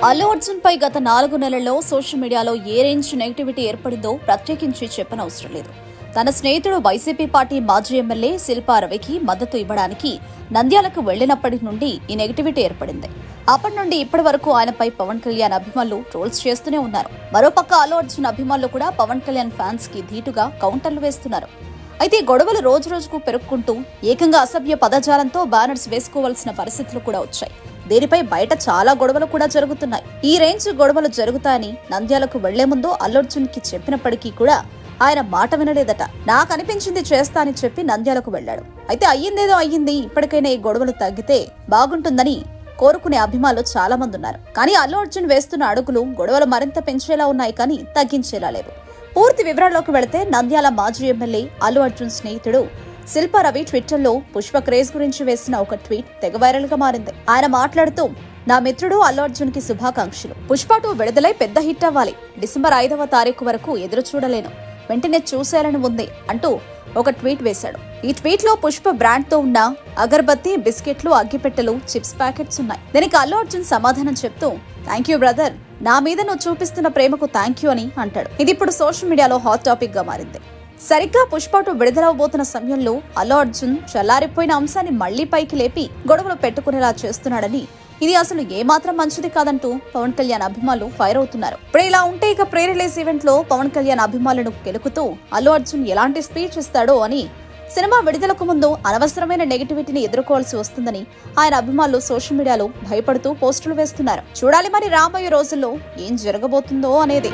అల్లు అర్జున్ పై గత 4 నెలల్లో సోషల్ మీడియాలో ఏ రేంజ్ నెగటివిటీ ఏర్పడిందో ప్రత్యేకించి చెప్పనవసరం లేదు. తన స్నేహితుడు వైసీపీ పార్టీ మాజీ ఎమ్మెల్యే శిల్పా రవికి మద్దతు ఇవ్వడానికి నంద్యాలకు వెళ్లినప్పటి నుండి ఈ నెగటివిటీ ఏర్పడింది. అప్పటి నుండి ఇప్పటి వరకు ఆయనపై పవన్ కళ్యాణ్ అభిమానులు ట్రోల్స్ చేస్తూనే ఉన్నారు. మరోపక్క అల్లు అర్జున్ అభిమానులు కూడా పవన్ కళ్యాణ్ ఫ్యాన్స్ కి ధీటుగా కౌంటర్లు వేస్తున్నారు. అయితే గొడవలు రోజు రోజుకు పెరుగుకుంటూ ఏకంగా అసభ్య పదజాలంతో బ్యానర్స్ వేసుకోవాల్సిన పరిస్థితులు కూడా వచ్చాయి. దీనిపై బయట చాలా గొడవలు కూడా జరుగుతున్నాయి. ఈ రేంజ్ గొడవలు జరుగుతాయని నంద్యాలకు వెళ్లే ముందు అల్లు అర్జున్ కి చెప్పినప్పటికీ కూడా ఆయన మాట వినలేదట. నాకు అనిపించింది చేస్తా అని చెప్పి నంద్యాలకు వెళ్లాడు. అయితే అయ్యిందేదో అయ్యింది, ఇప్పటికైనా ఈ గొడవలు తగ్గితే బాగుంటుందని కోరుకునే అభిమానులు చాలా మంది ఉన్నారు. కానీ అల్లు అర్జున్ వేస్తున్న అడుగులు గొడవలు మరింత పెంచేలా ఉన్నాయి కానీ తగ్గించేలా లేవు. పూర్తి వివరాల్లోకి వెళితే నంద్యాల మాజీ ఎమ్మెల్యే అల్లు అర్జున్ స్నేహితుడు శిల్పా రవి ట్విట్టర్లో పుష్ప క్రేజ్ గురించి వేసిన ఒక ట్వీట్ తెగ వైరల్ గా మారింది. ఆయన మాట్లాడుతూ, నా మిత్రుడు అల్లు అర్జున్ కి శుభాకాంక్షలు. పుష్ప 2 విడుదలై పెద్ద హిట్ అవ్వాలి. డిసెంబర్ 5వ తారీఖు వరకు ఎదురు చూడలేను, వెంటనే చూసేయాలని ఉంది అంటూ ఒక ట్వీట్ వేశాడు. ఈ ట్వీట్ లో పుష్ప బ్రాండ్ తో ఉన్న అగర్బత్తి, బిస్కెట్లు, అగ్గిపెట్టెలు, చిప్స్ ప్యాకెట్స్ ఉన్నాయి. దీనికి అల్లు అర్జున్ సమాధానం చెప్తూ, థ్యాంక్ యూ బ్రదర్, నా మీద నువ్వు చూపిస్తున్న ప్రేమకు థ్యాంక్ యూ అని అంటాడు. ఇది ఇప్పుడు సోషల్ మీడియాలో హాట్ టాపిక్ గా మారింది. సరిగ్గా పుష్ప 2 విడుదలవబోతున్న సమయంలో అల్లు అర్జున్ చల్లారిపోయిన అంశాన్ని మళ్లీ పైకి లేపి గొడవలు పెట్టుకునేలా చేస్తున్నాడని, ఇది అసలు ఏమాత్రం మంచిది కాదంటూ పవన్ కళ్యాణ్ అభిమానులు ఫైర్ అవుతున్నారు. ఇప్పుడు ఇలా ఉంటే ఇక ప్రీ రిలీజ్ ఈవెంట్ లో పవన్ కళ్యాణ్ అభిమానులను కెలుకుతూ అల్లు అర్జున్ ఎలాంటి స్పీచ్ ఇస్తాడో అని, సినిమా విడుదలకు ముందు అనవసరమైన నెగటివిటీని ఎదుర్కోవాల్సి వస్తుందని ఆయన అభిమానులు సోషల్ మీడియాలో భయపడుతూ పోస్టులు వేస్తున్నారు. చూడాలి మరి రాబోయే రోజుల్లో ఏం జరగబోతుందో అనేది.